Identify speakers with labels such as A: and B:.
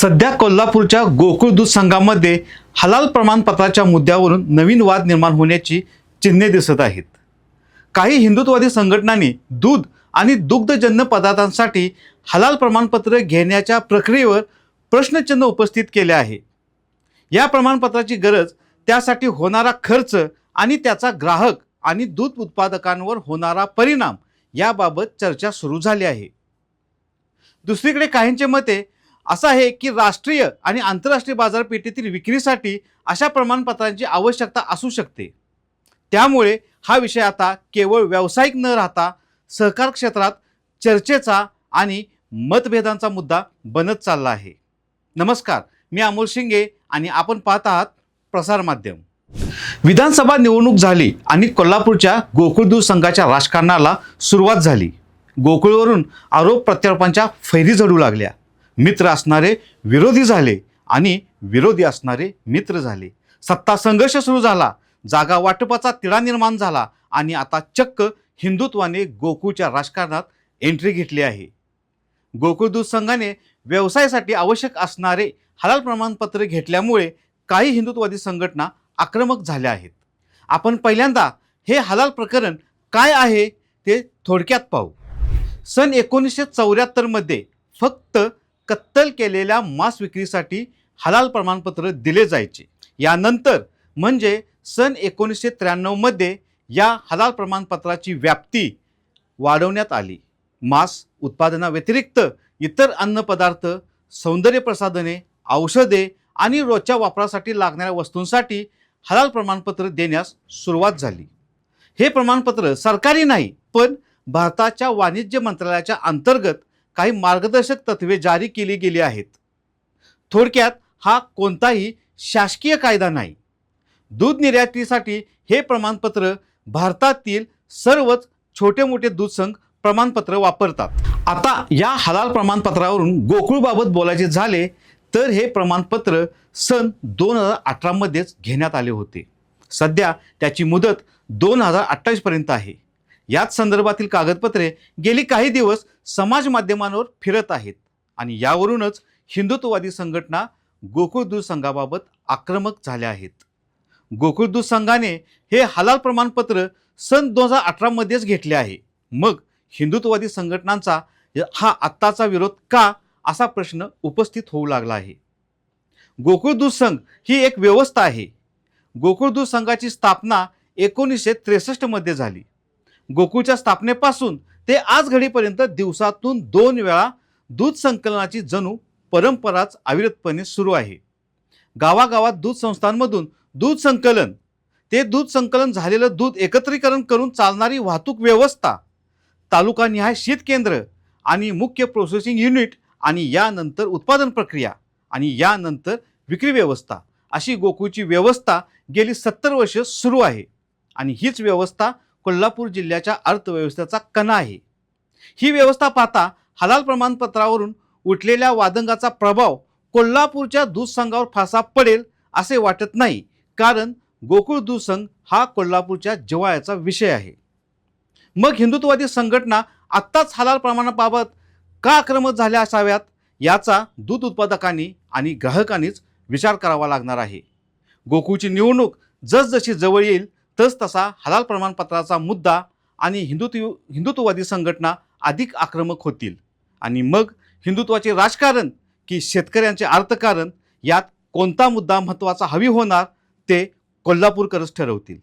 A: सध्या कोल्हापूरच्या गोकुळ दूध संघामध्ये हलाल प्रमाणपत्राच्या मुद्द्यावरून नवीन वाद निर्माण होण्याची चिन्हे दिसत आहेत. काही हिंदुत्ववादी संघटनांनी दूध आणि दुग्धजन्य पदार्थांसाठी हलाल प्रमाणपत्र घेण्याच्या प्रक्रियेवर प्रश्नचिन्ह उपस्थित केले आहे. या प्रमाणपत्राची गरज, त्यासाठी होणारा खर्च आणि त्याचा ग्राहक आणि दूध उत्पादकांवर होणारा परिणाम याबाबत चर्चा सुरू झाली आहे. दुसरीकडे काहींचे मते असं आहे की राष्ट्रीय आणि आंतरराष्ट्रीय बाजारपेठेतील विक्रीसाठी अशा प्रमाणपत्रांची आवश्यकता असू शकते. त्यामुळे हा विषय आता केवळ व्यावसायिक न राहता सहकार क्षेत्रात चर्चेचा आणि मतभेदांचा मुद्दा बनत चालला आहे. नमस्कार, मी अमोल शिंगे आणि आपण पाहत आहात प्रसार माध्यम. विधानसभा निवडणूक झाली आणि कोल्हापूरच्या गोकुळ दूध संघाच्या राजकारणाला सुरुवात झाली. गोकुळवरून आरोप प्रत्यारोपांच्या फैरी झडू लागल्या. मित्र असणारे विरोधी झाले आणि विरोधी असणारे मित्र झाले. सत्ता संघर्ष सुरू झाला. जागा वाटपाचा तिढा निर्माण झाला आणि आता चक्क हिंदुत्वाने गोकुळच्या राजकारणात एंट्री घेतली आहे. गोकुळ दूध संघाने व्यवसायासाठी आवश्यक असणारे हलाल प्रमाणपत्र घेतल्यामुळे काही हिंदुत्ववादी संघटना आक्रमक झाल्या आहेत. आपण पहिल्यांदा हे हलाल प्रकरण काय आहे ते थोडक्यात पाहू. सन 1974 मध्ये फक्त कत्तल केलेल्या मांस विक्रीसाठी हलाल प्रमाणपत्र दिले जायचे. यानंतर म्हणजे सन 1993 मध्ये या हलाल प्रमाणपत्राची व्याप्ती वाढवण्यात आली. मांस उत्पादनाव्यतिरिक्त इतर अन्नपदार्थ, सौंदर्य प्रसाधने, औषधे आणि रोजच्या वापरासाठी लागणाऱ्या वस्तूंसाठी हलाल प्रमाणपत्र देण्यास सुरुवात झाली. हे प्रमाणपत्र सरकारी नाही, पण भारताच्या वाणिज्य मंत्रालयाच्या अंतर्गत काही मार्गदर्शक तत्त्वे जारी केली गेली आहेत. थोडक्यात हा कोणताही शासकीय कायदा नाही. दूध निर्यातीसाठी हे प्रमाणपत्र भारतातील सर्वच छोटे मोठे दूध संघ प्रमाणपत्र वापरतात. आता या हलाल प्रमाणपत्रावरून गोकुळबाबत बोलायचे झाले तर हे प्रमाणपत्र सन 2018 मध्येच घेण्यात आले होते. सध्या त्याची मुदत 2028 पर्यंत आहे. याच संदर्भातील कागदपत्रे गेली काही दिवस समाज माध्यमांवर फिरत आहेत आणि यावरूनच हिंदुत्ववादी संघटना गोकुळ दूध संघाबाबत आक्रमक झाल्या आहेत. गोकुळ दूध संघाने हे हलाल प्रमाणपत्र सन 2018 मध्येच घेतले आहे. मग हिंदुत्ववादी संघटनांचा हा आत्ताचा विरोध का, असा प्रश्न उपस्थित होऊ लागला आहे. गोकुळ दूध संघ ही एक व्यवस्था आहे. गोकुळ दूध संघाची स्थापना 1963 मध्ये झाली. गोकुळच्या स्थापनेपासून ते आज घडीपर्यंत दिवसातून 2 वेळा दूध संकलनाची जणू परंपराच अविरतपणे सुरू आहे. गावागावात दूध संस्थांमधून दूध संकलन, ते दूध संकलन झालेलं दूध एकत्रीकरण करून चालणारी वाहतूक व्यवस्था, तालुकानिहाय शीत केंद्र आणि मुख्य प्रोसेसिंग युनिट आणि यानंतर उत्पादन प्रक्रिया आणि यानंतर विक्री व्यवस्था, अशी गोकुळची व्यवस्था गेली 70 वर्ष सुरू आहे. आणि हीच व्यवस्था कोल्हापूर जिल्ह्याच्या अर्थव्यवस्थेचा कणा आहे. ही व्यवस्था पाहता हलाल प्रमाणपत्रावरून उठलेल्या वादंगाचा प्रभाव कोल्हापूरच्या दूध संघावर फारसा पडेल असे वाटत नाही, कारण गोकुळ दूध संघ हा कोल्हापूरच्या जिव्हाळ्याचा विषय आहे. मग हिंदुत्ववादी संघटना आत्ताच हलाल प्रमाणाबाबत का आक्रमक झाल्या असाव्यात, याचा दूध उत्पादकांनी आणि ग्राहकांनीच विचार करावा लागणार आहे. गोकुळची निवडणूक जसजशी जवळ येईल तसतसा हलाल प्रमाणपत्राचा मुद्दा आणि हिंदुत्ववादी संघटना अधिक आक्रमक होतील आणि मग हिंदुत्वाचे राजकारण की शेतकऱ्यांचे अर्थकारण, यात कोणता मुद्दा महत्त्वाचा हवी होणार ते कोल्हापूरकरच ठरवतील.